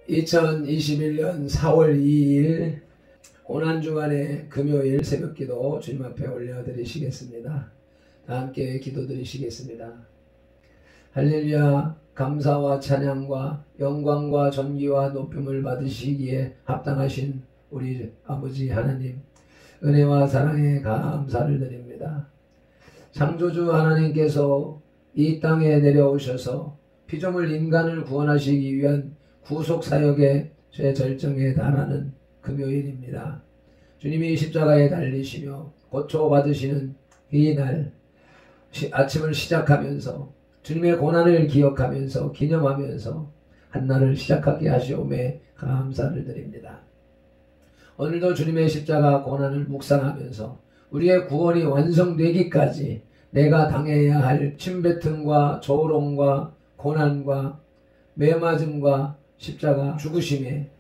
2021년 4월 2일 고난주간의 금요일 새벽기도 주님 앞에 올려드리시겠습니다. 다 함께 기도드리시겠습니다. 할렐루야. 감사와 찬양과 영광과 존귀와 높임을 받으시기에 합당하신 우리 아버지 하나님, 은혜와 사랑에 감사를 드립니다. 창조주 하나님께서 이 땅에 내려오셔서 피조물 인간을 구원하시기 위한 구속사역의 최절정에 달하는 금요일입니다. 주님이 십자가에 달리시며 고초받으시는 이 날 아침을 시작하면서 주님의 고난을 기억하면서 기념하면서 한날을 시작하게 하시오매 감사를 드립니다. 오늘도 주님의 십자가 고난을 묵상하면서 우리의 구원이 완성되기까지 내가 당해야 할 침뱉음과 조롱과 고난과 매맞음과 십자가 죽으심에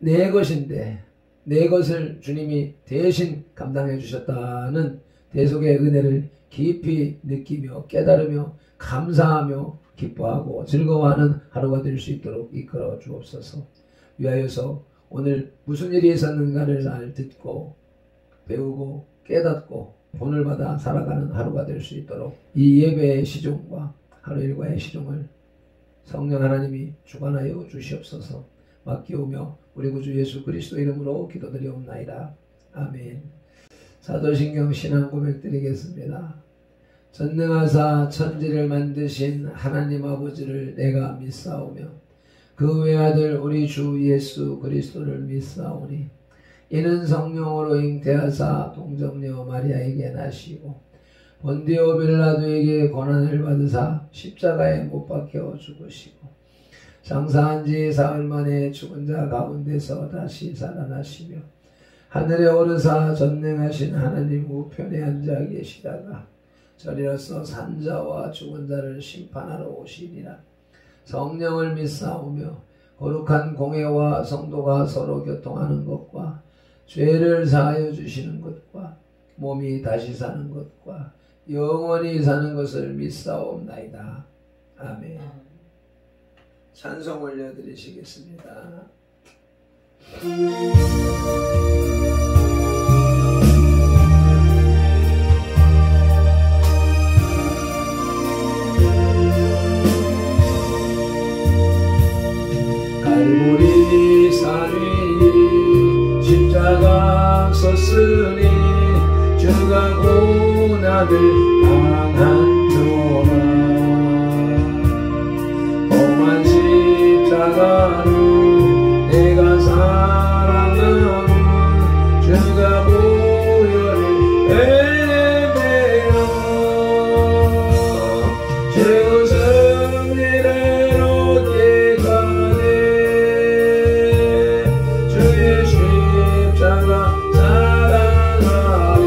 내 것인데 내 것을 주님이 대신 감당해 주셨다는 대속의 은혜를 깊이 느끼며 깨달으며 감사하며 기뻐하고 즐거워하는 하루가 될 수 있도록 이끌어 주옵소서. 위하여서 오늘 무슨 일이 있었는가를 잘 듣고 배우고 깨닫고 본을 받아 살아가는 하루가 될 수 있도록 이 예배의 시종과 하루 일과의 시종을 성령 하나님이 주관하여 주시옵소서. 맡기오며 우리 구주 예수 그리스도 이름으로 기도드리옵나이다. 아멘. 사도신경 신앙 고백 드리겠습니다. 전능하사 천지를 만드신 하나님 아버지를 내가 믿사오며 그 외아들 우리 주 예수 그리스도를 믿사오니 이는 성령으로 잉태하사 동정녀 마리아에게 나시고 본디오 빌라도에게 고난을 받으사 십자가에 못 박혀 죽으시고 장사한 지 사흘 만에 죽은 자 가운데서 다시 살아나시며 하늘에 오르사 전능하신 하나님 우편에 앉아 계시다가 저리로서 산자와 죽은 자를 심판하러 오시리라. 성령을 믿사오며 거룩한 공회와 성도가 서로 교통하는 것과 죄를 사하여 주시는 것과 몸이 다시 사는 것과 영원히 사는 것을 믿사옵나이다. 아멘. 찬송 올려드리시겠습니다. 갈보리 산 위 십자가 섰으니 주가 고난을 당한도다. 험한 십자가로 내가 살아가면 주가 보혈을 베며 죄의 승리를 얻게 가네. 주의 십자가 사랑하리.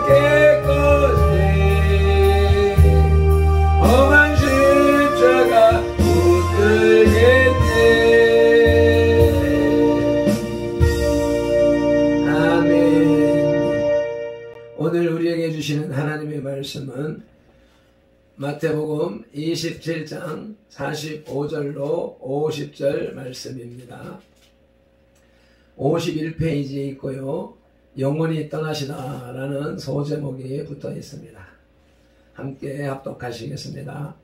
깨끗이 험한 십자가 붙들겠네. 아멘. 오늘 우리에게 주시는 하나님의 말씀은 마태복음 27장 45절로 50절 말씀입니다. 51페이지에 있고요. 영원히 떠나시다 라는 소제목이 붙어 있습니다. 함께 합독하시겠습니다.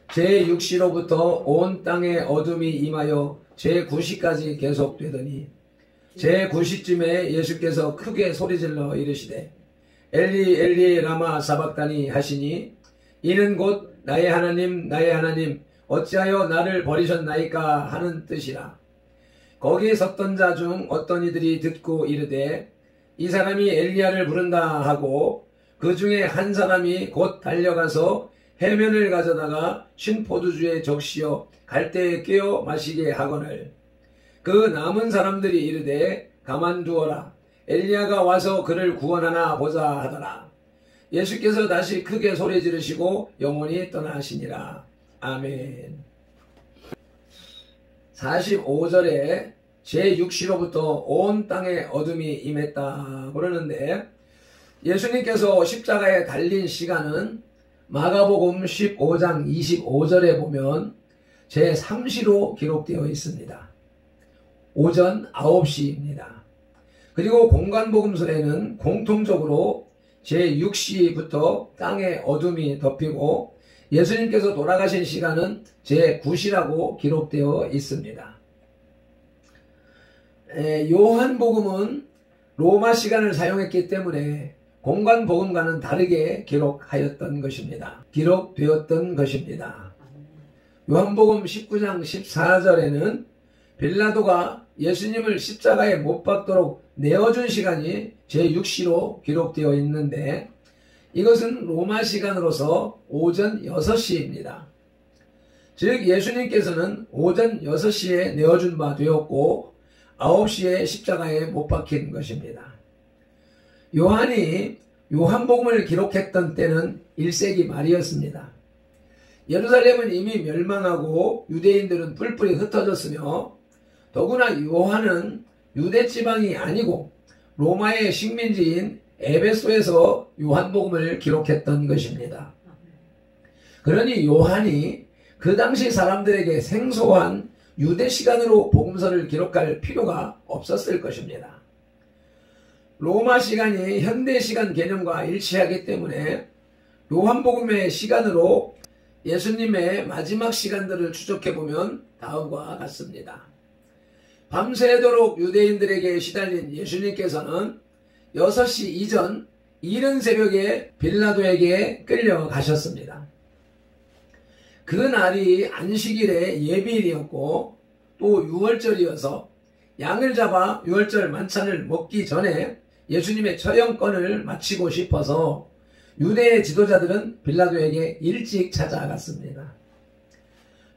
제6시로부터 온 땅에 어둠이 임하여 제9시까지 계속되더니 제9시쯤에 예수께서 크게 소리질러 이르시되 엘리 엘리 라마 사박다니 하시니 이는 곧 나의 하나님 나의 하나님 어찌하여 나를 버리셨나이까 하는 뜻이라. 거기 섰던 자 중 어떤 이들이 듣고 이르되 이 사람이 엘리야를 부른다 하고 그 중에 한 사람이 곧 달려가서 해면을 가져다가 신 포도주에 적시어 갈대에 깨어 마시게 하거늘 그 남은 사람들이 이르되 가만두어라 엘리야가 와서 그를 구원하나 보자 하더라. 예수께서 다시 크게 소리 지르시고 영원히 떠나시니라. 아멘. 45절에 제6시로부터 온 땅에 어둠이 임했다 그러는데 예수님께서 십자가에 달린 시간은 마가복음 15장 25절에 보면 제3시로 기록되어 있습니다. 오전 9시입니다. 그리고 공관복음서에는 공통적으로 제6시부터 땅에 어둠이 덮이고 예수님께서 돌아가신 시간은 제9시라고 기록되어 있습니다. 요한복음은 로마 시간을 사용했기 때문에 공관복음과는 다르게 기록되었던 것입니다. 요한복음 19장 14절에는 빌라도가 예수님을 십자가에 못 박도록 내어준 시간이 제6시로 기록되어 있는데 이것은 로마 시간으로서 오전 6시입니다. 즉 예수님께서는 오전 6시에 내어준 바 되었고 9시에 십자가에 못 박힌 것입니다. 요한이 요한복음을 기록했던 때는 1세기 말이었습니다. 예루살렘은 이미 멸망하고 유대인들은 뿔뿔이 흩어졌으며 더구나 요한은 유대 지방이 아니고 로마의 식민지인 에베소에서 요한복음을 기록했던 것입니다. 그러니 요한이 그 당시 사람들에게 생소한 유대 시간으로 복음서를 기록할 필요가 없었을 것입니다. 로마 시간이 현대 시간 개념과 일치하기 때문에 요한복음의 시간으로 예수님의 마지막 시간들을 추적해보면 다음과 같습니다. 밤새도록 유대인들에게 시달린 예수님께서는 6시 이전 이른 새벽에 빌라도에게 끌려가셨습니다. 그 날이 안식일의 예비일이었고 또 6월절이어서 양을 잡아 6월절 만찬을 먹기 전에 예수님의 처형권을 마치고 싶어서 유대의 지도자들은 빌라도에게 일찍 찾아갔습니다.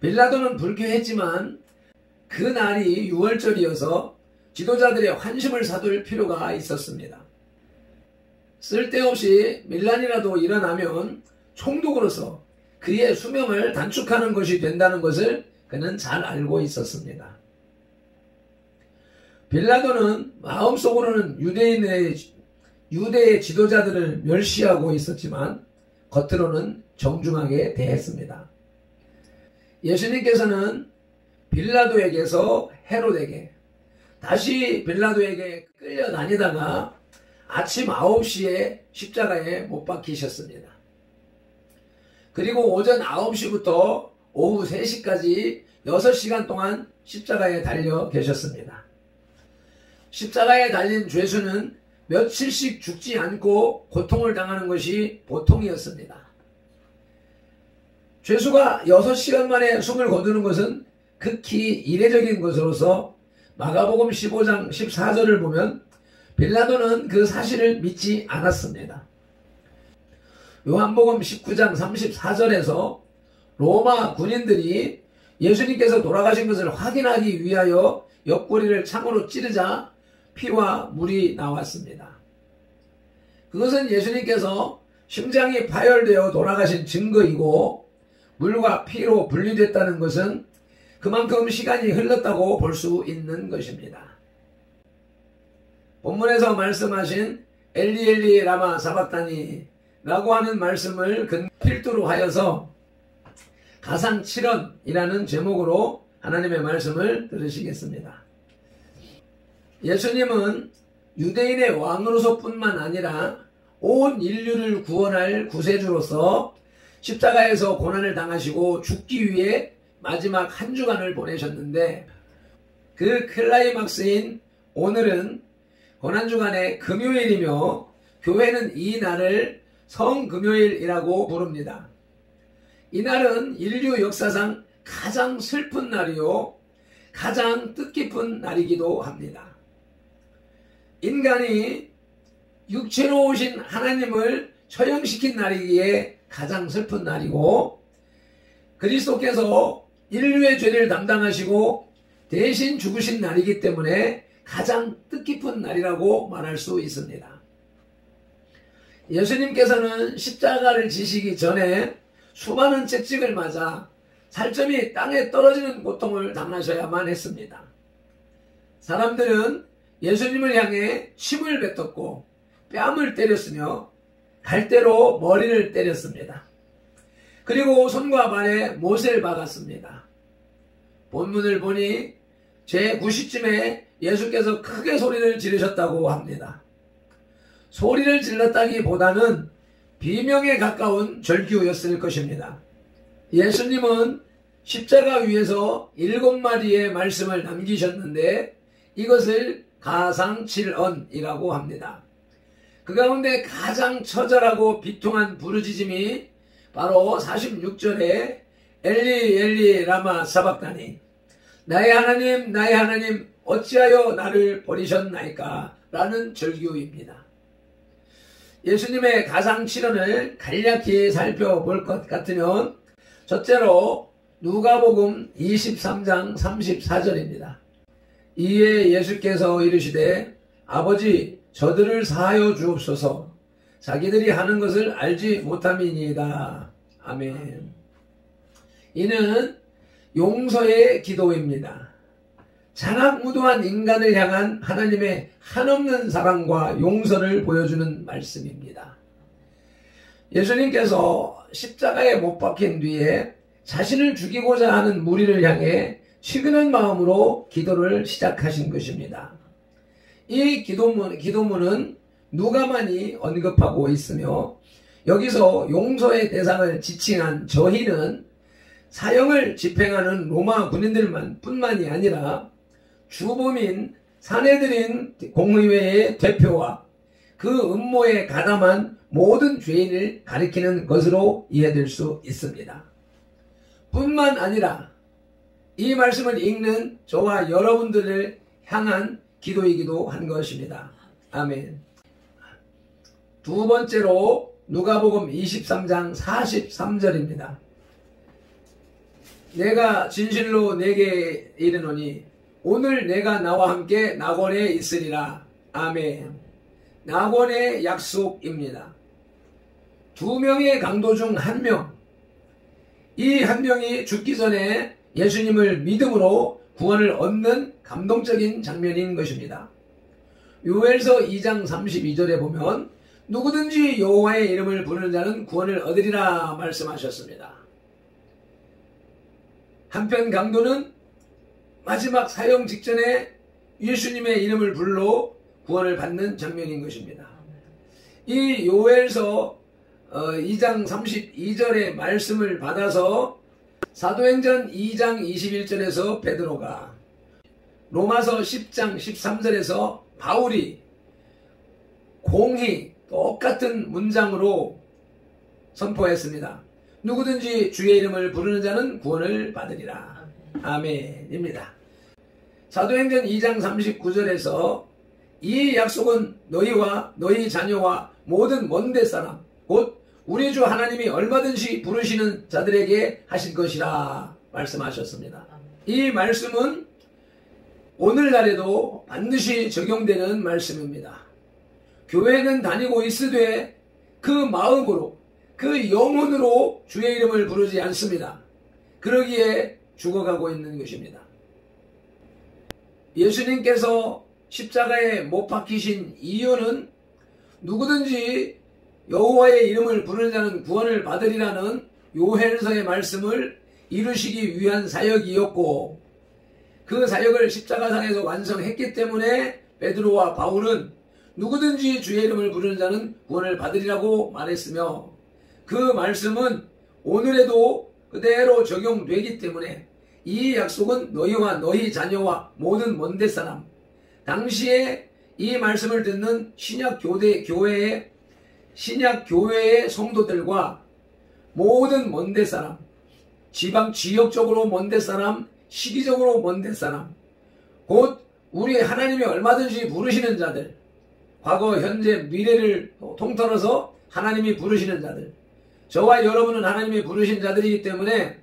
빌라도는 불쾌했지만 그 날이 6월절이어서 지도자들의 환심을 사둘 필요가 있었습니다. 쓸데없이 밀란이라도 일어나면 총독으로서 그의 수명을 단축하는 것이 된다는 것을 그는 잘 알고 있었습니다. 빌라도는 마음속으로는 유대의 지도자들을 멸시하고 있었지만 겉으로는 정중하게 대했습니다. 예수님께서는 빌라도에게서 헤롯에게 다시 빌라도에게 끌려다니다가 아침 9시에 십자가에 못 박히셨습니다. 그리고 오전 9시부터 오후 3시까지 6시간 동안 십자가에 달려 계셨습니다. 십자가에 달린 죄수는 며칠씩 죽지 않고 고통을 당하는 것이 보통이었습니다. 죄수가 6시간 만에 숨을 거두는 것은 극히 이례적인 것으로서 마가복음 15장 14절을 보면 빌라도는 그 사실을 믿지 않았습니다. 요한복음 19장 34절에서 로마 군인들이 예수님께서 돌아가신 것을 확인하기 위하여 옆구리를 창으로 찌르자 피와 물이 나왔습니다. 그것은 예수님께서 심장이 파열되어 돌아가신 증거이고 물과 피로 분리됐다는 것은 그만큼 시간이 흘렀다고 볼 수 있는 것입니다. 본문에서 말씀하신 엘리 엘리 라마 사박다니 라고 하는 말씀을 필두로 하여서 가상 7언이라는 제목으로 하나님의 말씀을 들으시겠습니다. 예수님은 유대인의 왕으로서 뿐만 아니라 온 인류를 구원할 구세주로서 십자가에서 고난을 당하시고 죽기 위해 마지막 한 주간을 보내셨는데 그 클라이막스인 오늘은 고난주간의 금요일이며 교회는 이 날을 성금요일이라고 부릅니다. 이날은 인류 역사상 가장 슬픈 날이요 가장 뜻깊은 날이기도 합니다. 인간이 육체로 오신 하나님을 처형시킨 날이기에 가장 슬픈 날이고 그리스도께서 인류의 죄를 담당하시고 대신 죽으신 날이기 때문에 가장 뜻깊은 날이라고 말할 수 있습니다. 예수님께서는 십자가를 지시기 전에 수많은 채찍을 맞아 살점이 땅에 떨어지는 고통을 당하셔야만 했습니다. 사람들은 예수님을 향해 침을 뱉었고 뺨을 때렸으며 갈대로 머리를 때렸습니다. 그리고 손과 발에 못을 박았습니다. 본문을 보니 제9시쯤에 예수께서 크게 소리를 지르셨다고 합니다. 소리를 질렀다기보다는 비명에 가까운 절규였을 것입니다. 예수님은 십자가 위에서 7마디의 말씀을 남기셨는데 이것을 가상 7언이라고 합니다. 그 가운데 가장 처절하고 비통한 부르짖음이 바로 46절에 엘리 엘리 라마 사박다니 나의 하나님 어찌하여 나를 버리셨나이까 라는 절규입니다. 예수님의 가상 7언을 간략히 살펴볼 것 같으면 첫째로 누가복음 23장 34절입니다. 이에 예수께서 이르시되 아버지 저들을 사하여 주옵소서 자기들이 하는 것을 알지 못함이니이다. 아멘. 이는 용서의 기도입니다. 잔악무도한 인간을 향한 하나님의 한없는 사랑과 용서를 보여주는 말씀입니다. 예수님께서 십자가에 못 박힌 뒤에 자신을 죽이고자 하는 무리를 향해 치근한 마음으로 기도를 시작하신 것입니다. 이 기도문은 누가만이 언급하고 있으며 여기서 용서의 대상을 지칭한 저희는 사형을 집행하는 로마 군인들만 뿐만이 아니라 주범인 사내들인 공의회의 대표와 그 음모에 가담한 모든 죄인을 가리키는 것으로 이해될 수 있습니다. 뿐만 아니라 이 말씀을 읽는 저와 여러분들을 향한 기도이기도 한 것입니다. 아멘. 두 번째로 누가복음 23장 43절입니다. 내가 진실로 내게 이르노니 오늘 내가 나와 함께 낙원에 있으리라. 아멘. 낙원의 약속입니다. 두 명의 강도 중 한 명. 이 한 명이 죽기 전에 예수님을 믿음으로 구원을 얻는 감동적인 장면인 것입니다. 요엘서 2장 32절에 보면 누구든지 여호와의 이름을 부르는 자는 구원을 얻으리라 말씀하셨습니다. 한편 강도는 마지막 사형 직전에 예수님의 이름을 불러 구원을 받는 장면인 것입니다. 이 요엘서 2장 32절의 말씀을 받아서 사도행전 2장 21절에서 베드로가 로마서 10장 13절에서 바울이 공히 똑같은 문장으로 선포했습니다. 누구든지 주의 이름을 부르는 자는 구원을 받으리라. 아멘입니다. 사도행전 2장 39절에서 이 약속은 너희와 너희 자녀와 모든 먼데 사람 곧 우리 주 하나님이 얼마든지 부르시는 자들에게 하신 것이라 말씀하셨습니다. 이 말씀은 오늘날에도 반드시 적용되는 말씀입니다. 교회는 다니고 있으되 그 마음으로 그 영혼으로 주의 이름을 부르지 않습니다. 그러기에 죽어가고 있는 것입니다. 예수님께서 십자가에 못 박히신 이유는 누구든지 여호와의 이름을 부르는 자는 구원을 받으리라는 요한서의 말씀을 이루시기 위한 사역이었고, 그 사역을 십자가상에서 완성했기 때문에 베드로와 바울은 누구든지 주의 이름을 부르는 자는 구원을 받으리라고 말했으며, 그 말씀은 오늘에도 그대로 적용되기 때문에 이 약속은 너희와 너희 자녀와 모든 먼데 사람, 당시에 이 말씀을 듣는 신약 교회의 성도들과 모든 먼데 사람, 지역적으로 먼데 사람, 시기적으로 먼데 사람, 곧 우리 하나님이 얼마든지 부르시는 자들, 과거, 현재, 미래를 통틀어서 하나님이 부르시는 자들, 저와 여러분은 하나님이 부르신 자들이기 때문에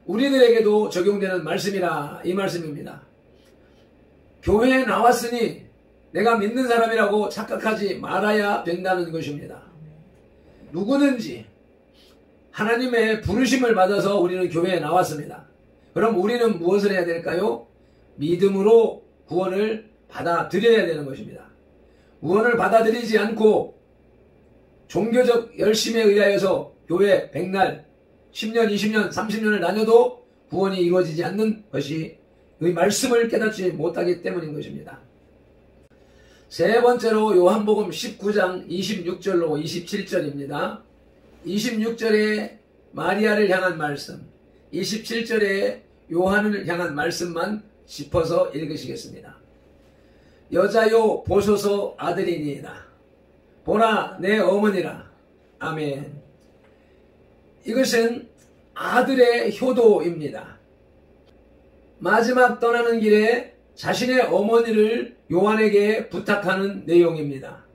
우리들에게도 적용되는 말씀이라 이 말씀입니다. 교회에 나왔으니 내가 믿는 사람이라고 착각하지 말아야 된다는 것입니다. 누구든지 하나님의 부르심을 받아서 우리는 교회에 나왔습니다. 그럼 우리는 무엇을 해야 될까요? 믿음으로 구원을 받아들여야 되는 것입니다. 구원을 받아들이지 않고 종교적 열심에 의하여서 교회 100날, 10년, 20년, 30년을 다녀도 구원이 이루어지지 않는 것이 의 말씀을 깨닫지 못하기 때문인 것입니다. 세 번째로 요한복음 19장 26절로 27절입니다. 26절에 마리아를 향한 말씀, 27절에 요한을 향한 말씀만 짚어서 읽으시겠습니다. 여자요 보소서 아들이니이다. 보라 내 어머니라. 아멘. 이것은 아들의 효도입니다. 마지막 떠나는 길에 자신의 어머니를 요한에게 부탁하는 내용입니다.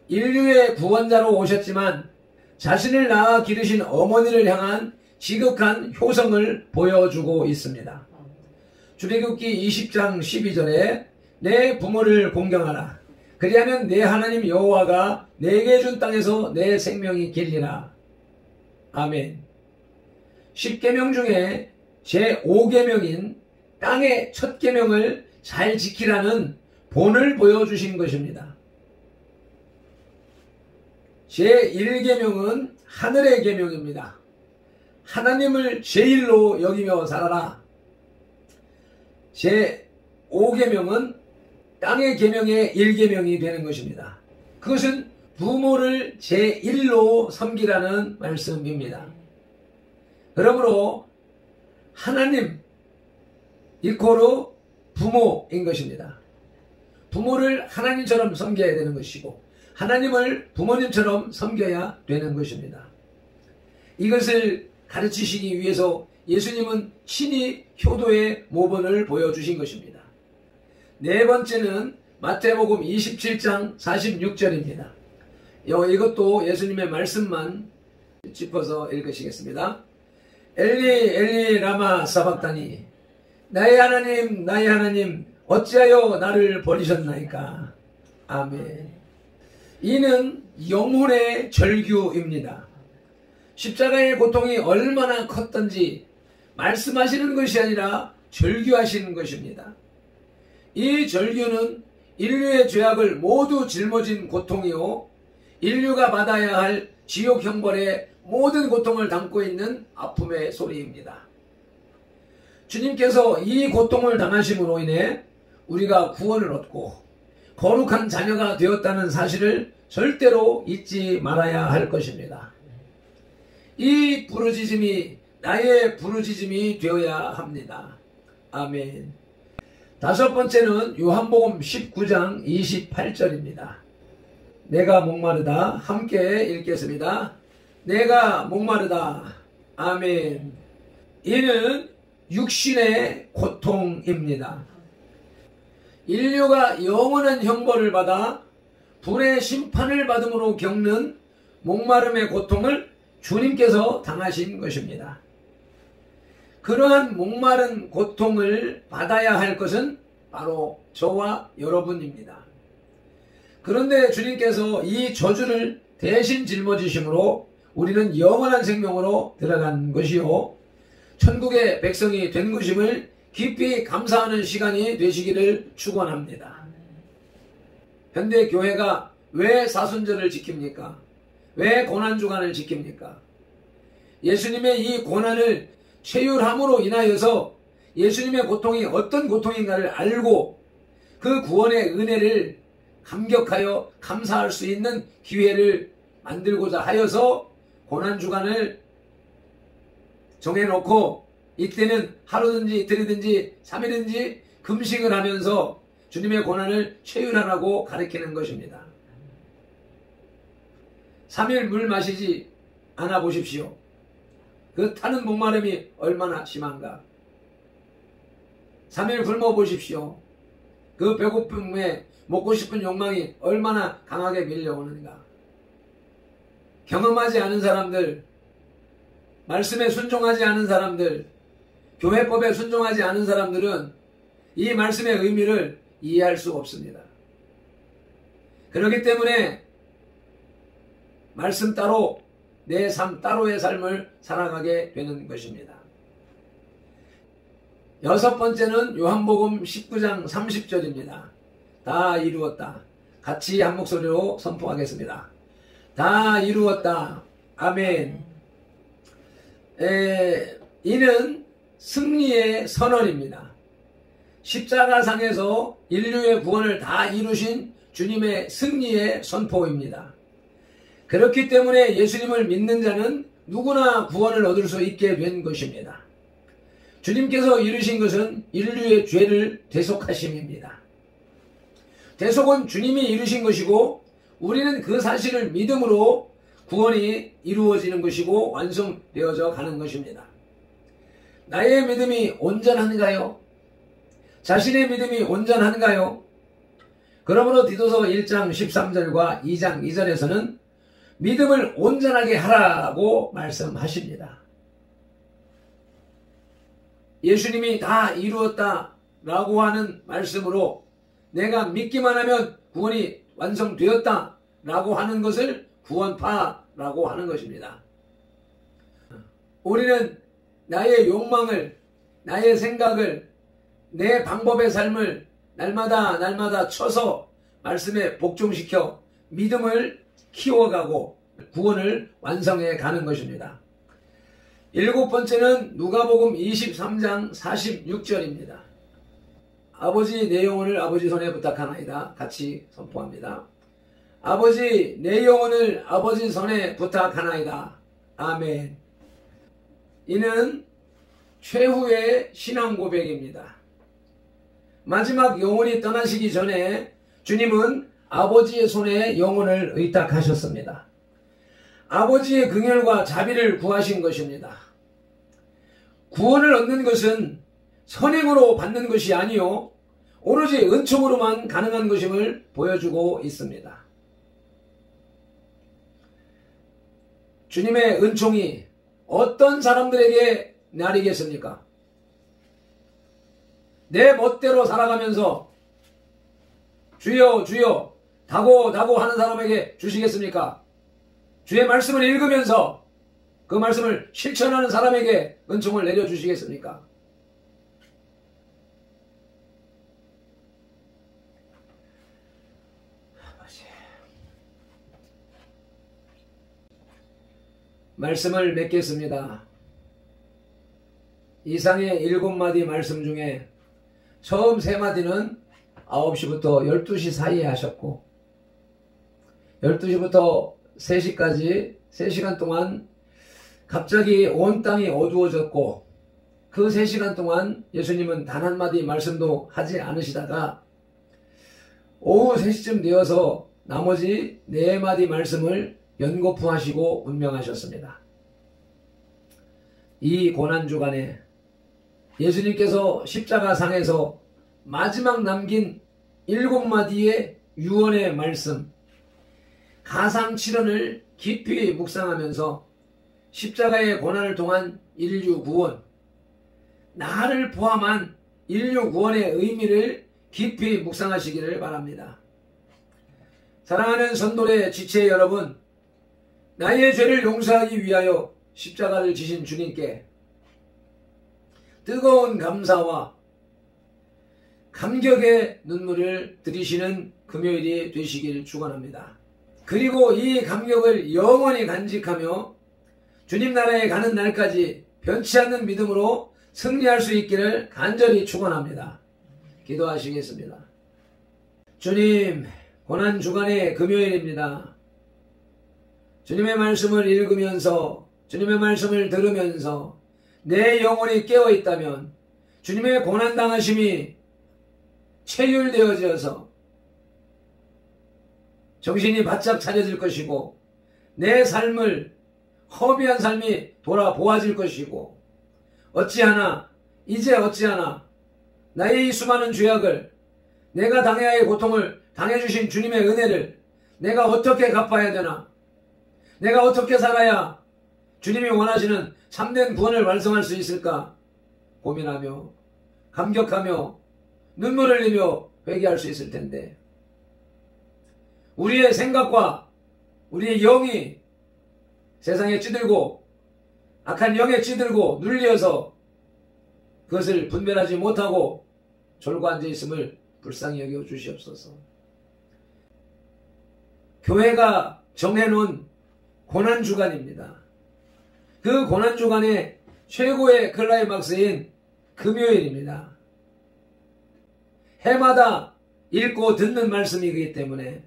인류의 구원자로 오셨지만 자신을 낳아 기르신 어머니를 향한 지극한 효성을 보여주고 있습니다. 출애굽기 20장 12절에 내 부모를 공경하라. 그리하면 내 하나님 여호와가 내게 준 땅에서 내 생명이 길리라. 아멘. 10계명 중에 제5계명인 땅의 첫 계명을 잘 지키라는 본을 보여주신 것입니다. 제1계명은 하늘의 계명입니다. 하나님을 제일로 여기며 살아라. 제5계명은 땅의 계명의 1계명이 되는 것입니다. 그것은 부모를 제1로 섬기라는 말씀입니다. 그러므로 하나님 이코르 부모인 것입니다. 부모를 하나님처럼 섬겨야 되는 것이고 하나님을 부모님처럼 섬겨야 되는 것입니다. 이것을 가르치시기 위해서 예수님은 친히 효도의 모본을 보여주신 것입니다. 네 번째는 마태복음 27장 46절입니다. 이것도 예수님의 말씀만 짚어서 읽으시겠습니다. 엘리 엘리 라마 사박다니 나의 하나님 어찌하여 나를 버리셨나이까. 아멘. 이는 영혼의 절규입니다. 십자가의 고통이 얼마나 컸던지 말씀하시는 것이 아니라 절규하시는 것입니다. 이 절규는 인류의 죄악을 모두 짊어진 고통이요 인류가 받아야 할 지옥 형벌의 모든 고통을 담고 있는 아픔의 소리입니다. 주님께서 이 고통을 당하심으로 인해 우리가 구원을 얻고 거룩한 자녀가 되었다는 사실을 절대로 잊지 말아야 할 것입니다. 이 부르짖음이 나의 부르짖음이 되어야 합니다. 아멘. 다섯 번째는 요한복음 19장 28절입니다. 내가 목마르다. 함께 읽겠습니다. 내가 목마르다. 아멘. 이는 육신의 고통입니다. 인류가 영원한 형벌을 받아 불의 심판을 받음으로 겪는 목마름의 고통을 주님께서 당하신 것입니다. 그러한 목마른 고통을 받아야 할 것은 바로 저와 여러분입니다. 그런데 주님께서 이 저주를 대신 짊어지심으로 우리는 영원한 생명으로 들어간 것이요 천국의 백성이 된 것임을 깊이 감사하는 시간이 되시기를 축원합니다. 현대 교회가 왜 사순절을 지킵니까? 왜 고난주간을 지킵니까? 예수님의 이 고난을 체휼함으로 인하여서 예수님의 고통이 어떤 고통인가를 알고 그 구원의 은혜를 감격하여 감사할 수 있는 기회를 만들고자 하여서 고난주간을 정해놓고 이때는 하루든지 이틀이든지 3일든지 금식을 하면서 주님의 고난을 체휼하라고 가르치는 것입니다. 3일 물 마시지 않아 보십시오. 그 타는 목마름이 얼마나 심한가. 3일 굶어 보십시오. 그 배고픔에 먹고 싶은 욕망이 얼마나 강하게 밀려오는가. 경험하지 않은 사람들, 말씀에 순종하지 않은 사람들, 교회법에 순종하지 않은 사람들은 이 말씀의 의미를 이해할 수 없습니다. 그렇기 때문에 말씀 따로 내 삶 따로의 삶을 살아가게 되는 것입니다. 여섯 번째는 요한복음 19장 30절입니다. 다 이루었다. 같이 한 목소리로 선포하겠습니다. 다 이루었다. 아멘. 이는 승리의 선언입니다. 십자가상에서 인류의 구원을 다 이루신 주님의 승리의 선포입니다. 그렇기 때문에 예수님을 믿는 자는 누구나 구원을 얻을 수 있게 된 것입니다. 주님께서 이루신 것은 인류의 죄를 대속하심입니다. 대속은 주님이 이루신 것이고 우리는 그 사실을 믿음으로 구원이 이루어지는 것이고 완성되어져 가는 것입니다. 나의 믿음이 온전한가요? 자신의 믿음이 온전한가요? 그러므로 디도서 1장 13절과 2장 2절에서는 믿음을 온전하게 하라고 말씀하십니다. 예수님이 다 이루었다 라고 하는 말씀으로 내가 믿기만 하면 구원이 완성되었다 라고 하는 것을 구원파라고 하는 것입니다. 우리는 나의 욕망을, 나의 생각을, 내 방법의 삶을 날마다 쳐서 말씀에 복종시켜 믿음을 키워가고 구원을 완성해 가는 것입니다. 일곱 번째는 누가복음 23장 46절입니다. 아버지 내 영혼을 아버지 손에 부탁하나이다. 같이 선포합니다. 아버지 내 영혼을 아버지 손에 부탁하나이다. 아멘. 이는 최후의 신앙 고백입니다. 마지막 영혼이 떠나시기 전에 주님은 아버지의 손에 영혼을 의탁하셨습니다. 아버지의 긍휼과 자비를 구하신 것입니다. 구원을 얻는 것은 선행으로 받는 것이 아니요 오로지 은총으로만 가능한 것임을 보여주고 있습니다. 주님의 은총이 어떤 사람들에게 나리겠습니까? 내 멋대로 살아가면서 주여 주여 다고 하는 사람에게 주시겠습니까? 주의 말씀을 읽으면서 그 말씀을 실천하는 사람에게 은총을 내려주시겠습니까? 말씀을 맺겠습니다. 이상의 7마디 말씀 중에 처음 3마디는 9시부터 12시 사이에 하셨고 12시부터 3시까지 3시간 동안 갑자기 온 땅이 어두워졌고 그 3시간 동안 예수님은 단 한마디 말씀도 하지 않으시다가 오후 3시쯤 되어서 나머지 4마디 말씀을 연거푸하시고 운명하셨습니다. 이 고난주간에 예수님께서 십자가상에서 마지막 남긴 7마디의 유언의 말씀, 가상칠언을 깊이 묵상하면서 십자가의 고난을 통한 인류 구원, 나를 포함한 인류 구원의 의미를 깊이 묵상하시기를 바랍니다. 사랑하는 선돌의 지체 여러분, 나의 죄를 용서하기 위하여 십자가를 지신 주님께 뜨거운 감사와 감격의 눈물을 들이시는 금요일이 되시길 축원합니다. 그리고 이 감격을 영원히 간직하며 주님 나라에 가는 날까지 변치 않는 믿음으로 승리할 수 있기를 간절히 축원합니다. 기도하시겠습니다. 주님, 고난주간의 금요일입니다. 주님의 말씀을 읽으면서 주님의 말씀을 들으면서 내 영혼이 깨어있다면 주님의 고난당하심이 체휼되어져서 정신이 바짝 차려질 것이고 내 삶을 허비한 삶이 돌아보아질 것이고 이제 어찌하나 나의 이 수많은 죄악을 내가 당해야 할 고통을 당해주신 주님의 은혜를 내가 어떻게 갚아야 되나, 내가 어떻게 살아야 주님이 원하시는 참된 구원을 완성할 수 있을까 고민하며 감격하며 눈물을 흘리며 회개할 수 있을 텐데, 우리의 생각과 우리의 영이 세상에 찌들고 악한 영에 찌들고 눌려서 그것을 분별하지 못하고 졸고 앉아있음을 불쌍히 여겨 주시옵소서. 교회가 정해놓은 고난주간입니다. 그 고난주간의 최고의 클라이막스인 금요일입니다. 해마다 읽고 듣는 말씀이기 때문에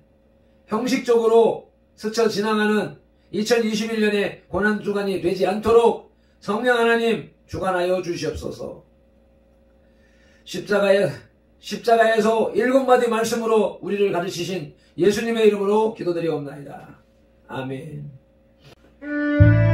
형식적으로 스쳐 지나가는 2021년의 고난주간이 되지 않도록 성령 하나님 주관하여 주시옵소서. 십자가에서 7마디 말씀으로 우리를 가르치신 예수님의 이름으로 기도드리옵나이다. 아멘. 아멘.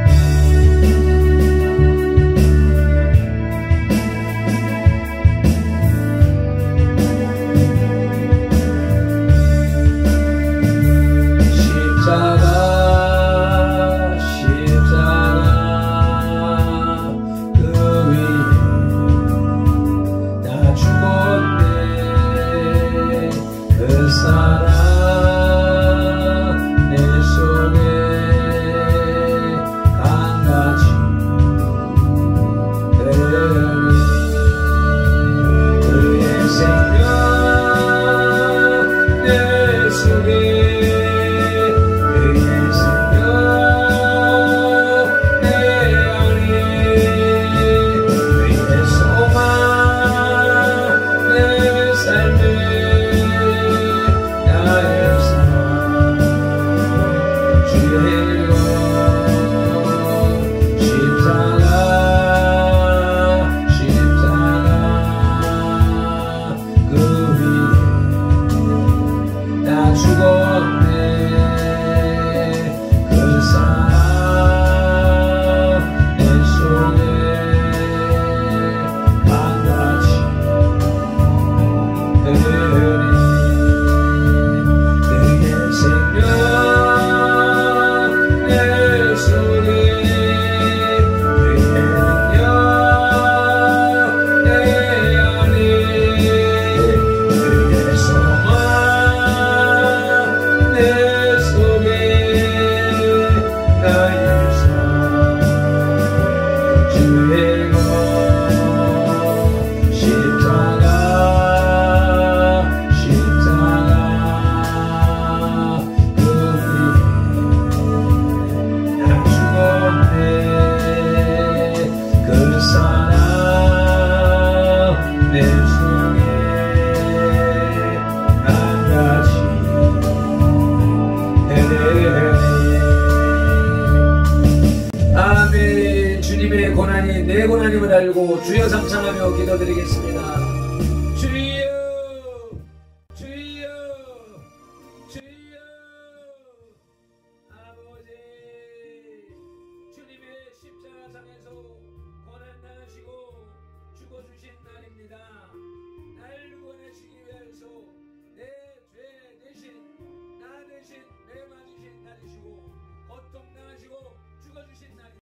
주님의 고난이 내 고난임을 알고 주여 삼창하며 기도드리겠습니다.